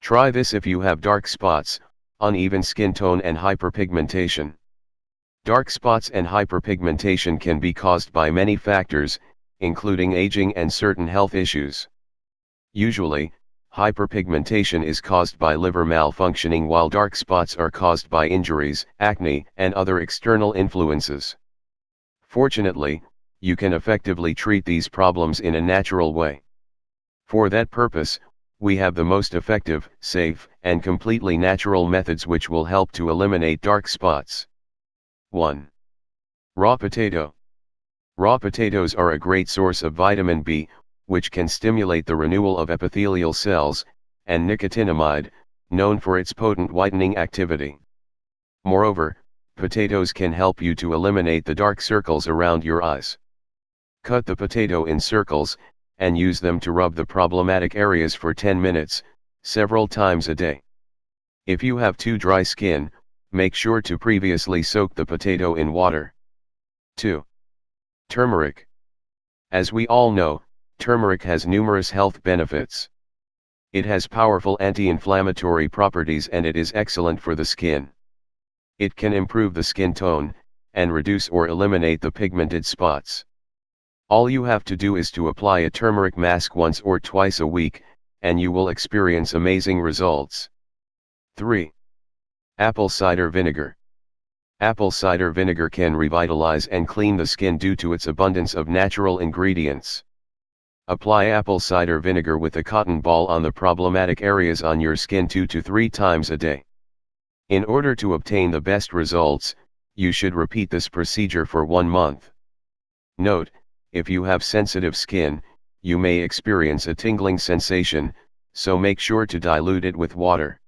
Try this if you have dark spots, uneven skin tone and hyperpigmentation. Dark spots and hyperpigmentation can be caused by many factors, including aging and certain health issues. Usually, hyperpigmentation is caused by liver malfunctioning while dark spots are caused by injuries, acne, and other external influences. Fortunately, you can effectively treat these problems in a natural way. For that purpose, we have the most effective, safe, and completely natural methods which will help to eliminate dark spots. 1. Raw potato. Raw potatoes are a great source of vitamin B, which can stimulate the renewal of epithelial cells, and nicotinamide, known for its potent whitening activity. Moreover, potatoes can help you to eliminate the dark circles around your eyes. Cut the potato in circles, and use them to rub the problematic areas for 10 minutes, several times a day. If you have too dry skin, make sure to previously soak the potato in water. 2. Turmeric. As we all know, turmeric has numerous health benefits. It has powerful anti-inflammatory properties and it is excellent for the skin. It can improve the skin tone, and reduce or eliminate the pigmented spots. All you have to do is to apply a turmeric mask once or twice a week, and you will experience amazing results. 3. Apple cider vinegar. Apple cider vinegar can revitalize and clean the skin due to its abundance of natural ingredients. Apply apple cider vinegar with a cotton ball on the problematic areas on your skin 2 to 3 times a day. In order to obtain the best results, you should repeat this procedure for 1 month. Note, if you have sensitive skin, you may experience a tingling sensation, so make sure to dilute it with water.